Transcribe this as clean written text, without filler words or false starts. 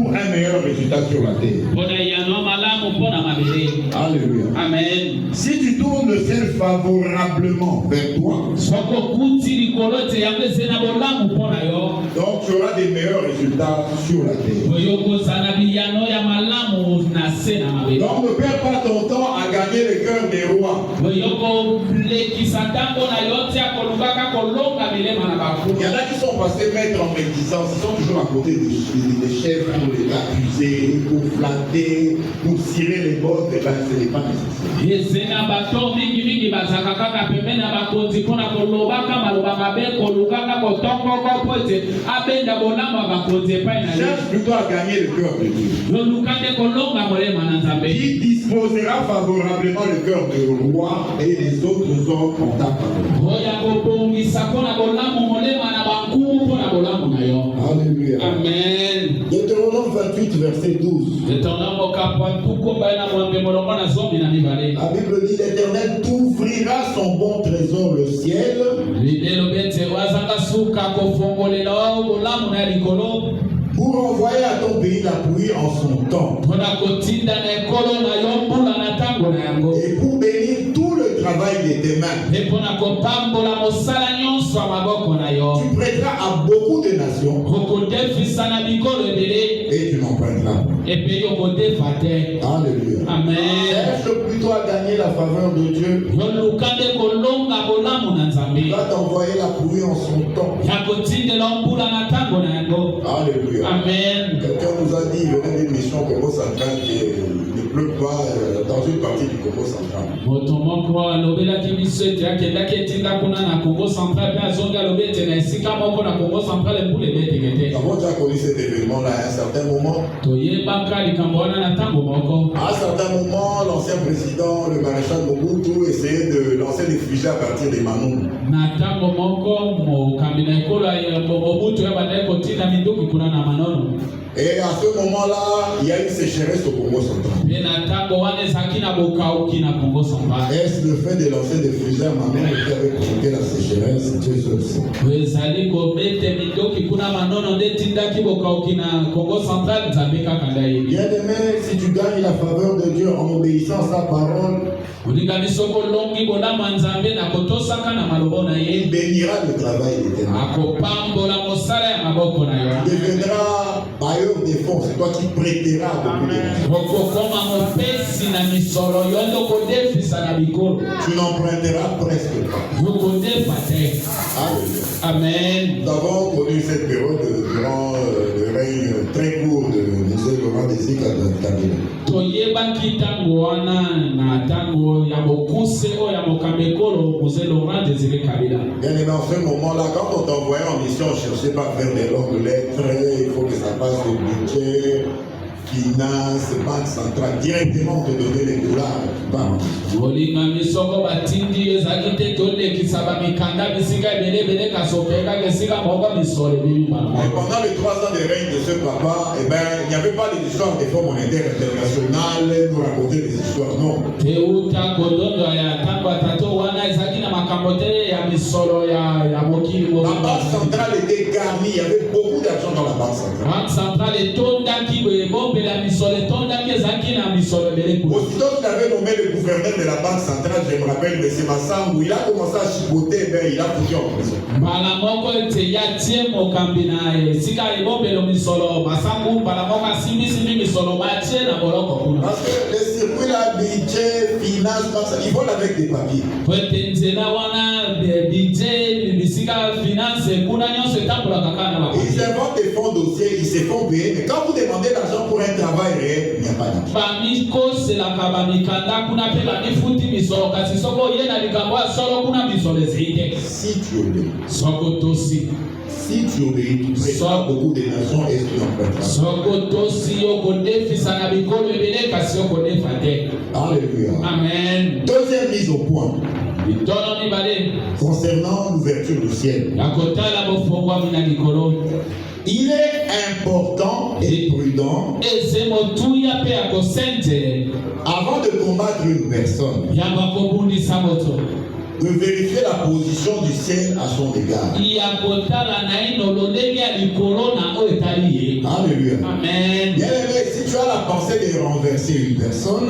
un meilleur résultat sur la terre. Alléluia. Amen. Si tu tournes le ciel favorablement vers toi, donc tu auras des meilleurs résultats sur la terre. Donc ne perds pas ton temps à gagner le cœur des rois. Il y en a qui sont passés maîtres en médisance, ils sont toujours à côté des chefs pour les accuser, pour flatter, pour cirer les bottes, et bien ce n'est pas nécessaire. Cherche plutôt à gagner le cœur de Dieu. Qui disposera favorablement le cœur du roi et les autres hommes en ta faveur. Alléluia. Amen. Deutéronome 28, verset 12. La Bible dit: l'Éternel t'ouvrira son bon trésor, le ciel, pour envoyer à ton pays la pluie en son temps, et pour bénir tout le travail de tes mains. Tu prêteras à beaucoup de nations, et tu n'emprunteras. Alléluia. Amen. Cherche plutôt à gagner la faveur de Dieu. Il va t'envoyer la pluie en son temps. Alléluia. Amen. Quelqu'un nous a dit, il venait d'une mission au Congo central qui ne pleut pas dans une partie du Congo central. Nous avons déjà connu cet événement-là à un certain moment. À un certain moment, l'ancien président, le maréchal Mobutu, essayait de lancer des fusées à partir des Manous. Et à ce moment-là, il y a une sécheresse au Congo central. Est-ce le fait de lancer des fusées à Manon qui avait provoqué la sécheresse? Dieu seul sait. Bien aimé, si tu gagnes la faveur de Dieu en obéissant à sa parole, il bénira le travail de tes mains. Tu deviendras bailleur des fonds, c'est toi qui prêteras beaucoup de gens. Tu n'emprunteras presque pas. Amen. Nous avons connu cette période durant le règne très court de Mosée Laurent Désir Kabila. Bien aimé, en ce moment-là, quand on t'envoyait en mission, on ne cherchait pas à faire des longues lettres, il faut que ça passe au budget, finance, banque centrale, directement te donner les dollars. Bam. Et pendant les 3 ans de règne de ce papa, eh ben, il n'y avait pas d'histoire des fonds monétaires internationales, nous raconter des histoires, non. La banque centrale était garnie, il y avait beaucoup d'argent dans la banque centrale. Aussitôt qu'il avait nommé le gouverneur de la banque centrale, je me rappelle, M. Massangou, il a commencé à chipoter, ben, il a foutu en prison. Parce que le circuit là, budget, finance, ils volent avec des papiers. Ils inventent des fonds dossiers, ils se font payer, mais quand vous demandez l'argent pour un travail réel, il n'y a pas d'argent. Si tu obéis, si tu obéis, tu prêteras beaucoup de nations et tu n'emprunteras. Alléluia. Amen. Deuxième mise au point. Concernant l'ouverture du ciel. Il est important et prudent avant de combattre une personne de vérifier la position du ciel à son égard. Alléluia. Amen. Bien aimé, si tu as la pensée de renverser une personne,